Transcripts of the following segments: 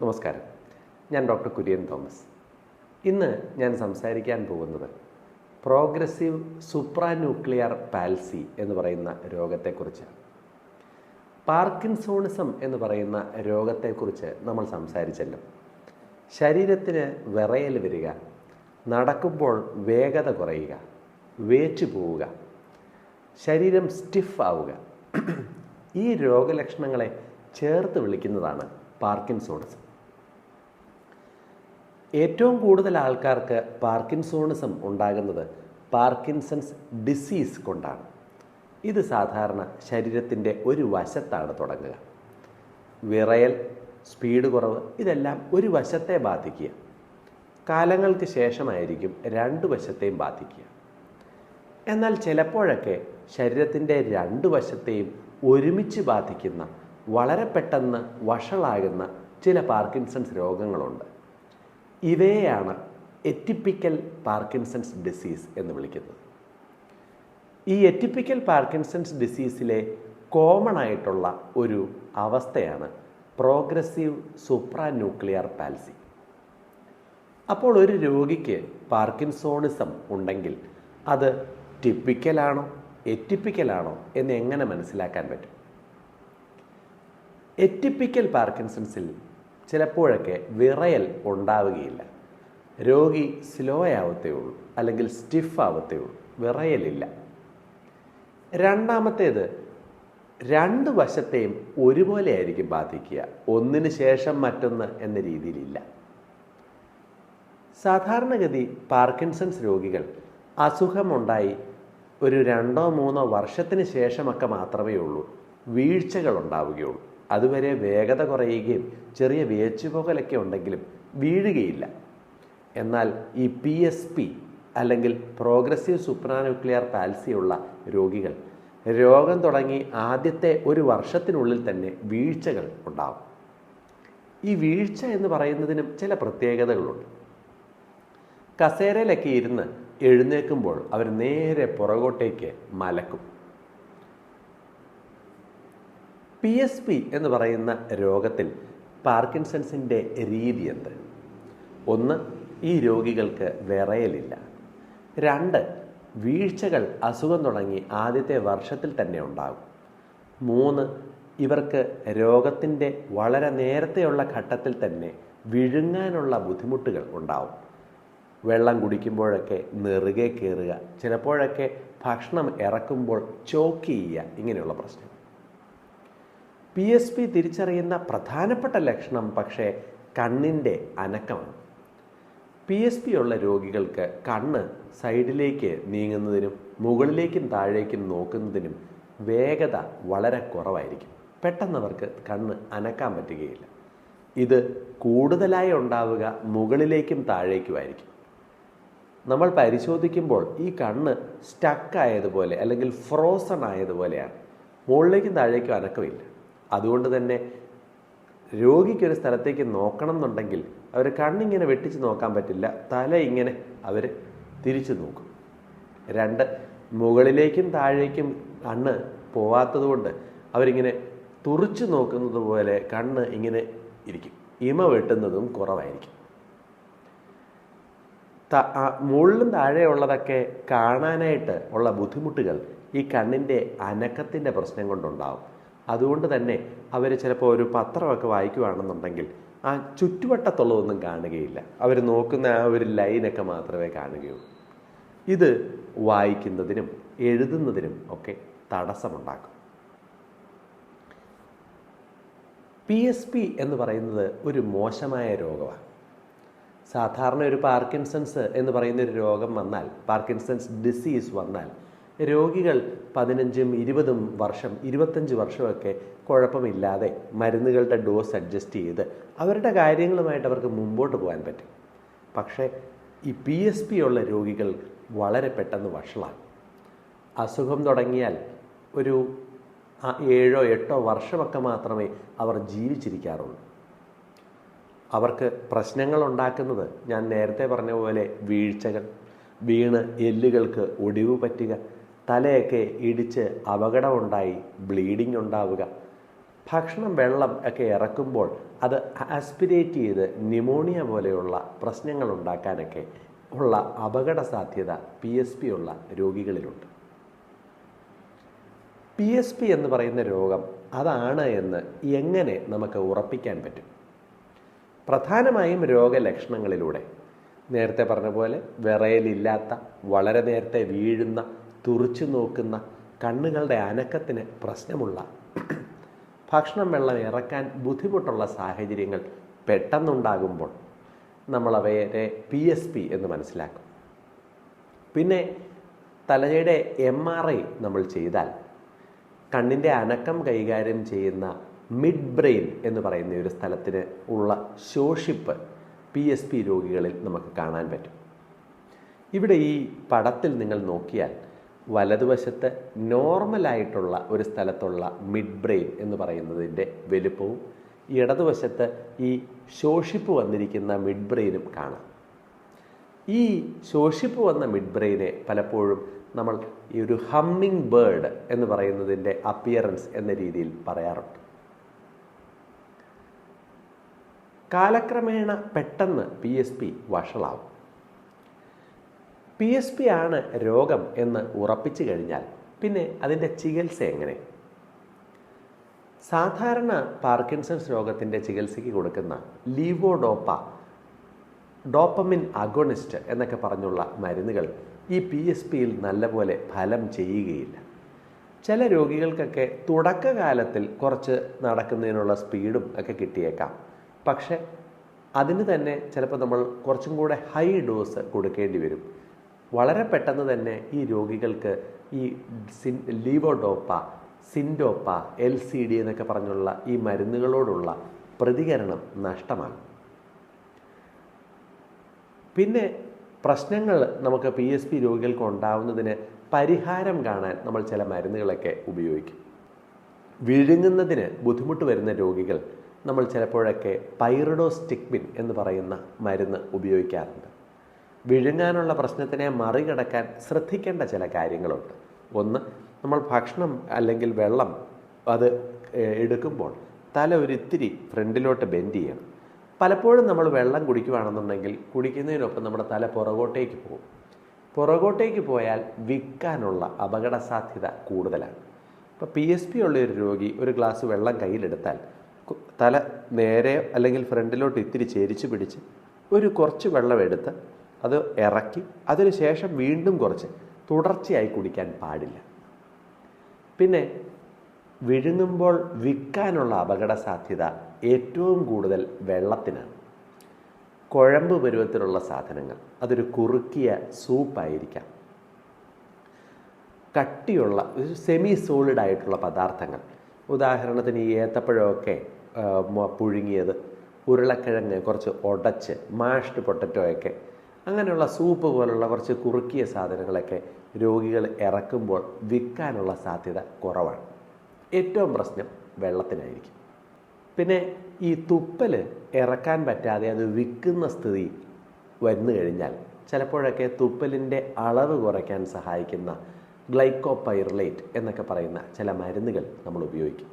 നമസ്കാരം. ഞാൻ doctor Kurian Thomas. ഇന്ന് ഞാൻ സംസാരിക്കാൻ പോകുന്നത് പ്രോഗ്രസീവ് സുപ്രാന്യൂക്ലിയർ പാൽസി എന്ന് പറയുന്ന രോഗത്തെക്കുറിച്ചാണ്. പാർക്കിൻസോണിസം എന്ന് പറയുന്ന രോഗത്തെക്കുറിച്ച് നമ്മൾ സംസാരിച്ചല്ലോ. ശരീരത്തിന് വിറയൽ വരിക, നടക്കുമ്പോൾ വേഗത കുറയുക, വേച്ചു പോവുക, ശരീരം സ്റ്റിഫ് ആവുക, ഈ രോഗലക്ഷണങ്ങളെ ചേർത്ത് വിളിക്കുന്നതാണ് പാർക്കിൻസോണിസം. ഏറ്റവും കൂടുതൽ ആൾക്കാർക്ക് പാർക്കിൻസോണിസം ഉണ്ടാകുന്നത് പാർക്കിൻസൺസ് ഡിസീസ് കൊണ്ടാണ്. ഇത് സാധാരണ ശരീരത്തിൻ്റെ ഒരു വശത്താണ് തുടങ്ങുക. വിറയൽ, സ്പീഡ് കുറവ്, ഇതെല്ലാം ഒരു വശത്തെ ബാധിക്കുക. കാലങ്ങൾക്ക് ശേഷമായിരിക്കും രണ്ട് വശത്തെയും ബാധിക്കുക. എന്നാൽ ചിലപ്പോഴൊക്കെ ശരീരത്തിൻ്റെ രണ്ട് വശത്തെയും ഒരുമിച്ച് ബാധിക്കുന്ന, വളരെ പെട്ടെന്ന് വഷളാകുന്ന ചില പാർക്കിൻസൺസ് രോഗങ്ങളുണ്ട്. ഇവയെയാണ് എറ്റിപ്പിക്കൽ പാർക്കിൻസൺസ് ഡിസീസ് എന്ന് വിളിക്കുന്നത്. ഈ എറ്റിപ്പിക്കൽ പാർക്കിൻസൺസ് ഡിസീസിലെ കോമൺ ആയിട്ടുള്ള ഒരു അവസ്ഥയാണ് പ്രോഗ്രസീവ് സുപ്രാന്യൂക്ലിയർ പാൽസി. അപ്പോൾ ഒരു രോഗിക്ക് പാർക്കിൻസോണിസം ഉണ്ടെങ്കിൽ അത് ടിപ്പിക്കലാണോ എറ്റിപ്പിക്കലാണോ എന്ന് എങ്ങനെ മനസ്സിലാക്കാൻ പറ്റും? എറ്റിപ്പിക്കൽ പാർക്കിൻസൺസിൽ ചിലപ്പോഴൊക്കെ വിറയൽ ഉണ്ടാവുകയില്ല. രോഗി സ്ലോ ആവത്തേ ഉള്ളൂ, അല്ലെങ്കിൽ സ്റ്റിഫ് ആവത്തേ ഉള്ളൂ, വിറയലില്ല. രണ്ടാമത്തേത്, രണ്ട് വശത്തെയും ഒരുപോലെ ആയിരിക്കും ബാധിക്കുക, ഒന്നിന് ശേഷം മറ്റൊന്ന് എന്ന രീതിയിലില്ല. സാധാരണഗതി പാർക്കിൻസൺസ് രോഗികൾ അസുഖമുണ്ടായി ഒരു 2-3 വർഷത്തിന് ശേഷമൊക്കെ മാത്രമേ ഉള്ളൂ വീഴ്ചകൾ ഉണ്ടാവുകയുള്ളൂ. അതുവരെ വേഗത കുറയുകയും ചെറിയ വേച്ചുപോകലൊക്കെ ഉണ്ടെങ്കിലും വീഴുകയില്ല. എന്നാൽ ഈ PSP അല്ലെങ്കിൽ പ്രോഗ്രസീവ് സുപ്രാന്യൂക്ലിയർ പാൽസി ഉള്ള രോഗികൾ രോഗം തുടങ്ങി ആദ്യത്തെ ഒരു വർഷത്തിനുള്ളിൽ തന്നെ വീഴ്ചകൾ ഉണ്ടാകും. ഈ വീഴ്ച എന്ന് പറയുന്നതിനും ചില പ്രത്യേകതകളുണ്ട്. കസേരയിലൊക്കെ ഇരുന്ന് എഴുന്നേൽക്കുമ്പോൾ അവർ നേരെ പുറകോട്ടേക്ക് മലക്കും. PSP എന്ന് പറയുന്ന രോഗത്തിൽ പാർക്കിൻസൺസിൻ്റെ രീതി എന്ത്? ഒന്ന്, ഈ രോഗികൾക്ക് വിറയലില്ല. 2, വീഴ്ചകൾ അസുഖം തുടങ്ങി ആദ്യത്തെ വർഷത്തിൽ തന്നെ ഉണ്ടാകും. 3, ഇവർക്ക് രോഗത്തിൻ്റെ വളരെ നേരത്തെയുള്ള ഘട്ടത്തിൽ തന്നെ വിഴുങ്ങാനുള്ള ബുദ്ധിമുട്ടുകൾ ഉണ്ടാവും. വെള്ളം കുടിക്കുമ്പോഴൊക്കെ നെറുകെ കയറുക, ചിലപ്പോഴൊക്കെ ഭക്ഷണം ഇറക്കുമ്പോൾ ചോക്ക് ചെയ്യുക, ഇങ്ങനെയുള്ള പ്രശ്നം. PSP തിരിച്ചറിയുന്ന പ്രധാനപ്പെട്ട ലക്ഷണം പക്ഷേ കണ്ണിൻ്റെ അനക്കമാണ്. PSP ഉള്ള രോഗികൾക്ക് കണ്ണ് സൈഡിലേക്ക് നീങ്ങുന്നതിനും മുകളിലേക്കും താഴേക്കും നോക്കുന്നതിനും വേഗത വളരെ കുറവായിരിക്കും. പെട്ടെന്നവർക്ക് കണ്ണ് അനക്കാൻ പറ്റുകയില്ല. ഇത് കൂടുതലായി ഉണ്ടാവുക മുകളിലേക്കും താഴേക്കുമായിരിക്കും. നമ്മൾ പരിശോധിക്കുമ്പോൾ ഈ കണ്ണ് സ്റ്റക്കായതുപോലെ അല്ലെങ്കിൽ ഫ്രോസൺ ആയതുപോലെയാണ്. മുകളിലേക്കും താഴേക്കും അനക്കമില്ല. അതുകൊണ്ട് തന്നെ രോഗിക്കൊരു സ്ഥലത്തേക്ക് നോക്കണം എന്നുണ്ടെങ്കിൽ അവർ കണ്ണിങ്ങനെ വെട്ടിച്ച് നോക്കാൻ പറ്റില്ല. തല ഇങ്ങനെ അവർ തിരിച്ചു നോക്കും. 2, മുകളിലേക്കും താഴേക്കും കണ്ണ് പോവാത്തത് കൊണ്ട് അവരിങ്ങനെ തുറിച്ചു നോക്കുന്നത് പോലെ കണ്ണ് ഇങ്ങനെ ഇരിക്കും. ഇമ വെട്ടുന്നതും കുറവായിരിക്കും. മുകളിലും താഴെയുള്ളതൊക്കെ കാണാനായിട്ട് ഉള്ള ബുദ്ധിമുട്ടുകൾ ഈ കണ്ണിൻ്റെ അനക്കത്തിൻ്റെ പ്രശ്നം കൊണ്ടുണ്ടാവും. അതുകൊണ്ട് തന്നെ അവർ ചിലപ്പോൾ ഒരു പത്രമൊക്കെ വായിക്കുകയാണെന്നുണ്ടെങ്കിൽ ആ ചുറ്റുവട്ടത്തുള്ളതൊന്നും കാണുകയില്ല. അവർ നോക്കുന്ന ആ ഒരു ലൈനൊക്കെ മാത്രമേ കാണുകയുള്ളൂ. ഇത് വായിക്കുന്നതിനും എഴുതുന്നതിനും ഒക്കെ തടസ്സമുണ്ടാക്കും. PSP എന്ന് പറയുന്നത് ഒരു മോശമായ രോഗമാണ്. സാധാരണ ഒരു പാർക്കിൻസൺസ് എന്ന് പറയുന്ന ഒരു രോഗം വന്നാൽ, പാർക്കിൻസൺസ് ഡിസീസ് വന്നാൽ, രോഗികൾ 15, 20 വർഷം, 25 വർഷമൊക്കെ കുഴപ്പമില്ലാതെ മരുന്നുകളുടെ ഡോസ് അഡ്ജസ്റ്റ് ചെയ്ത് അവരുടെ കാര്യങ്ങളുമായിട്ട് അവർക്ക് മുമ്പോട്ട് പോകാൻ പറ്റും. പക്ഷേ ഈ PSP ഉള്ള രോഗികൾ വളരെ പെട്ടെന്ന് വഷളാകും. അസുഖം തുടങ്ങിയാൽ ഒരു 7-8 വർഷമൊക്കെ മാത്രമേ അവർ ജീവിച്ചിരിക്കാറുള്ളൂ. അവർക്ക് പ്രശ്നങ്ങൾ ഉണ്ടാക്കുന്നത് ഞാൻ നേരത്തെ പറഞ്ഞ പോലെ വീഴ്ചകൾ, വീണ് എല്ലുകൾക്ക് ഒടിവ് പറ്റുക, തലയൊക്കെ ഇടിച്ച് അപകടമുണ്ടായി ബ്ലീഡിംഗ് ഉണ്ടാവുക, ഭക്ഷണം, വെള്ളം ഒക്കെ ഇറക്കുമ്പോൾ അത് ആസ്പിരേറ്റ് ചെയ്ത് ന്യൂമോണിയ പോലെയുള്ള പ്രശ്നങ്ങൾ ഉണ്ടാക്കാനൊക്കെ ഉള്ള അപകട സാധ്യത PSP ഉള്ള രോഗികളിലുണ്ട്. PSP എന്ന് പറയുന്ന രോഗം അതാണ് എന്ന് എങ്ങനെ നമുക്ക് ഉറപ്പിക്കാൻ പറ്റും? പ്രധാനമായും രോഗലക്ഷണങ്ങളിലൂടെ നേരത്തെ പറഞ്ഞ പോലെ വിറയലില്ലാത്ത, വളരെ നേരത്തെ വീഴുന്ന, തുറിച്ചു നോക്കുന്ന, കണ്ണുകളുടെ അനക്കത്തിന് പ്രശ്നമുള്ള, ഭക്ഷണം, വെള്ളം ഇറക്കാൻ ബുദ്ധിമുട്ടുള്ള സാഹചര്യങ്ങൾ പെട്ടെന്നുണ്ടാകുമ്പോൾ നമ്മൾ അവയെ PSP എന്ന് മനസ്സിലാക്കും. പിന്നെ തലയുടെ MRI നമ്മൾ ചെയ്താൽ കണ്ണിൻ്റെ അനക്കം കൈകാര്യം ചെയ്യുന്ന മിഡ് ബ്രെയിൻ എന്ന് പറയുന്ന ഒരു സ്ഥലത്തിന് ഉള്ള ശോഷിപ്പ് PSP രോഗികളിൽ നമുക്ക് കാണാൻ പറ്റും. ഇവിടെ ഈ പടത്തിൽ നിങ്ങൾ നോക്കിയാൽ വലതുവശത്ത് നോർമലായിട്ടുള്ള ഒരു സ്ഥലത്തുള്ള മിഡ് ബ്രെയിൻ എന്ന് പറയുന്നതിൻ്റെ വലുപ്പവും ഇടതുവശത്ത് ഈ ശോഷിപ്പ് വന്നിരിക്കുന്ന മിഡ് ബ്രെയിനും കാണാം. ഈ ശോഷിപ്പ് വന്ന മിഡ് ബ്രെയിനെ പലപ്പോഴും നമ്മൾ ഈ ഒരു ഹമ്മിങ് ബേർഡ് എന്ന് പറയുന്നതിൻ്റെ അപ്പിയറൻസ് എന്ന രീതിയിൽ പറയാറുണ്ട്. കാലക്രമേണ പെട്ടെന്ന് PSP വഷളാവും. PSP ആണ് രോഗം എന്ന് ഉറപ്പിച്ചു കഴിഞ്ഞാൽ പിന്നെ അതിൻ്റെ ചികിത്സ എങ്ങനെ? സാധാരണ പാർക്കിൻസൺസ് രോഗത്തിൻ്റെ ചികിത്സയ്ക്ക് കൊടുക്കുന്ന ലീവോഡോപ്പ, ഡോപ്പമിൻ അഗോണിസ്റ്റ് എന്നൊക്കെ പറഞ്ഞുള്ള മരുന്നുകൾ ഈ PSPയിൽ നല്ലപോലെ ഫലം ചെയ്യുകയില്ല. ചില രോഗികൾക്കൊക്കെ തുടക്കകാലത്തിൽ കുറച്ച് നടക്കുന്നതിനുള്ള സ്പീഡും ഒക്കെ കിട്ടിയേക്കാം. പക്ഷെ അതിന് തന്നെ ചിലപ്പോൾ നമ്മൾ കുറച്ചും കൂടെ ഹൈ ഡോസ് കൊടുക്കേണ്ടി വരും. വളരെ പെട്ടെന്ന് തന്നെ ഈ രോഗികൾക്ക് ഈ ലീവോഡോപ്പ, സിൻഡോപ്പ, LCD എന്നൊക്കെ പറഞ്ഞുള്ള ഈ മരുന്നുകളോടുള്ള പ്രതികരണം നഷ്ടമാകും. പിന്നെ പ്രശ്നങ്ങൾ നമുക്ക് PSP രോഗികൾക്ക് ഉണ്ടാവുന്നതിന് പരിഹാരം കാണാൻ നമ്മൾ ചില മരുന്നുകളൊക്കെ ഉപയോഗിക്കും. വിഴുങ്ങുന്നതിന് ബുദ്ധിമുട്ട് വരുന്ന രോഗികൾ നമ്മൾ ചിലപ്പോഴൊക്കെ പൈറിഡോസ്റ്റിക്മിൻ എന്ന് പറയുന്ന മരുന്ന് ഉപയോഗിക്കാറുണ്ട്. വിഴുങ്ങാനുള്ള പ്രശ്നത്തിനെ മറികടക്കാൻ ശ്രദ്ധിക്കേണ്ട ചില കാര്യങ്ങളുണ്ട്. ഒന്ന്, നമ്മൾ ഭക്ഷണം അല്ലെങ്കിൽ വെള്ളം അത് എടുക്കുമ്പോൾ തല ഒരിത്തിരി ഫ്രണ്ടിലോട്ട് ബെൻഡ് ചെയ്യണം. പലപ്പോഴും നമ്മൾ വെള്ളം കുടിക്കുകയാണെന്നുണ്ടെങ്കിൽ കുടിക്കുന്നതിനൊപ്പം നമ്മുടെ തല പുറകോട്ടേക്ക് പോകും. പുറകോട്ടേക്ക് പോയാൽ വിൽക്കാനുള്ള അപകട സാധ്യത കൂടുതലാണ്. ഇപ്പോൾ PSP ഉള്ള ഒരു രോഗി ഒരു ഗ്ലാസ് വെള്ളം കയ്യിലെടുത്താൽ തല നേരെ അല്ലെങ്കിൽ ഫ്രണ്ടിലോട്ട് ഇത്തിരി ചേരിച്ച് പിടിച്ച് ഒരു കുറച്ച് വെള്ളം എടുത്ത് അത് ഇറക്കി അതിനുശേഷം വീണ്ടും കുറച്ച് തുടർച്ചയായി കുടിക്കാൻ പാടില്ല. പിന്നെ വിഴുങ്ങുമ്പോൾ വിൽക്കാനുള്ള അപകട സാധ്യത ഏറ്റവും കൂടുതൽ വെള്ളത്തിനാണ്. കുഴമ്പ് പരുവത്തിലുള്ള സാധനങ്ങൾ, അതൊരു കുറുക്കിയ സൂപ്പായിരിക്കാം, കട്ടിയുള്ള സെമി സോളിഡ് ആയിട്ടുള്ള പദാർത്ഥങ്ങൾ, ഉദാഹരണത്തിന് ഈ ഏത്തപ്പഴമൊക്കെ പുഴുങ്ങിയത്, ഉരുളക്കിഴങ്ങ് കുറച്ച് ഉടച്ച്, മാഷ്ഡ് പൊട്ടറ്റോയൊക്കെ, അങ്ങനെയുള്ള സൂപ്പ് പോലുള്ള കുറച്ച് കുറുക്കിയ സാധനങ്ങളൊക്കെ രോഗികൾ ഇറക്കുമ്പോൾ വിൽക്കാനുള്ള സാധ്യത കുറവാണ്. ഏറ്റവും പ്രശ്നം വെള്ളത്തിനായിരിക്കും. പിന്നെ ഈ തുപ്പൽ ഇറക്കാൻ പറ്റാതെ അത് വിൽക്കുന്ന സ്ഥിതി വന്നു കഴിഞ്ഞാൽ ചിലപ്പോഴൊക്കെ തുപ്പലിൻ്റെ അളവ് കുറയ്ക്കാൻ സഹായിക്കുന്ന ഗ്ലൈക്കോപൈറിലേറ്റ് എന്നൊക്കെ പറയുന്ന ചില മരുന്നുകൾ നമ്മൾ ഉപയോഗിക്കും.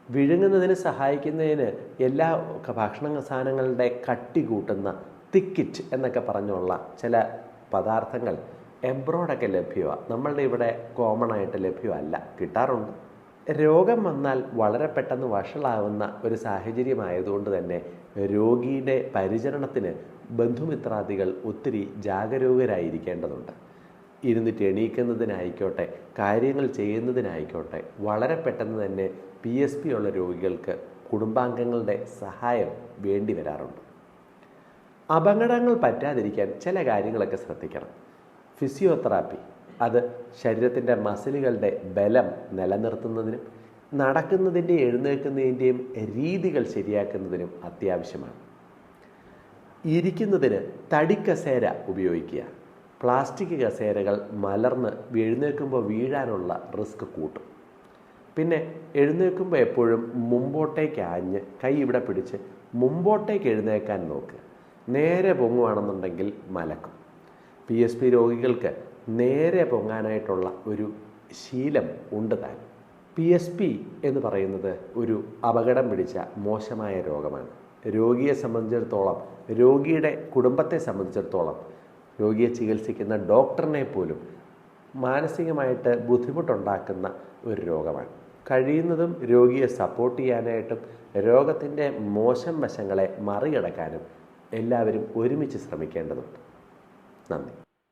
വിഴുങ്ങുന്നതിന് സഹായിക്കുന്നതിന് എല്ലാ ഭക്ഷണ സാധനങ്ങളുടെ കട്ടി കൂട്ടുന്ന തിക്കിറ്റ് എന്നൊക്കെ പറഞ്ഞുള്ള ചില പദാർത്ഥങ്ങൾ എബ്രോഡൊക്കെ ലഭ്യമാണ്. നമ്മളുടെ ഇവിടെ കോമൺ ആയിട്ട് ലഭ്യമല്ല, കിട്ടാറുണ്ട്. രോഗം വന്നാൽ വളരെ പെട്ടെന്ന് വഷളാവുന്ന ഒരു സാഹചര്യമായതുകൊണ്ട് തന്നെ രോഗിയുടെ പരിചരണത്തിന് ബന്ധുമിത്രാദികൾ ഒത്തിരി ജാഗരൂകരായിരിക്കേണ്ടതുണ്ട്. ഇരുന്നിട്ട് എണീക്കുന്നതിനായിക്കോട്ടെ, കാര്യങ്ങൾ ചെയ്യുന്നതിനായിക്കോട്ടെ, വളരെ പെട്ടെന്ന് തന്നെ PSP ഉള്ള രോഗികൾക്ക് കുടുംബാംഗങ്ങളുടെ സഹായം വേണ്ടി വരാറുണ്ട്. അപകടങ്ങൾ പറ്റാതിരിക്കാൻ ചില കാര്യങ്ങളൊക്കെ ശ്രദ്ധിക്കണം. ഫിസിയോതെറാപ്പി, അത് ശരീരത്തിൻ്റെ മസിലുകളുടെ ബലം നിലനിർത്തുന്നതിനും നടക്കുന്നതിൻ്റെയും എഴുന്നേൽക്കുന്നതിൻ്റെയും രീതികൾ ശരിയാക്കുന്നതിനും അത്യാവശ്യമാണ്. ഇരിക്കുന്നതിന് തടിക്കസേര ഉപയോഗിക്കുക. പ്ലാസ്റ്റിക് കസേരകൾ മലർന്ന് എഴുന്നേൽക്കുമ്പോൾ വീഴാനുള്ള റിസ്ക് കൂട്ടും. പിന്നെ എഴുന്നേൽക്കുമ്പോൾ എപ്പോഴും മുമ്പോട്ടേക്ക് ആഞ്ഞ് കൈ ഇവിടെ പിടിച്ച് മുമ്പോട്ടേക്ക് എഴുന്നേൽക്കാൻ നോക്കുക. നേരെ പൊങ്ങുകയാണെന്നുണ്ടെങ്കിൽ മലക്കും. PSP രോഗികൾക്ക് നേരെ പൊങ്ങാനായിട്ടുള്ള ഒരു ശീലം ഉണ്ട് താൻ. PSP എന്ന് പറയുന്നത് ഒരു അപകടം പിടിച്ച മോശമായ രോഗമാണ്. രോഗിയെ സംബന്ധിച്ചിടത്തോളം, രോഗിയുടെ കുടുംബത്തെ സംബന്ധിച്ചിടത്തോളം, രോഗിയെ ചികിത്സിക്കുന്ന ഡോക്ടറിനെ പോലും മാനസികമായിട്ട് ബുദ്ധിമുട്ടുണ്ടാക്കുന്ന ഒരു രോഗമാണ്. കഴിയുന്നതും രോഗിയെ സപ്പോർട്ട് ചെയ്യാനായിട്ടും രോഗത്തിൻ്റെ മോശം വശങ്ങളെ മറികടക്കാനും എല്ലാവരും ഒരുമിച്ച് ശ്രമിക്കേണ്ടതുണ്ട്. നന്ദി.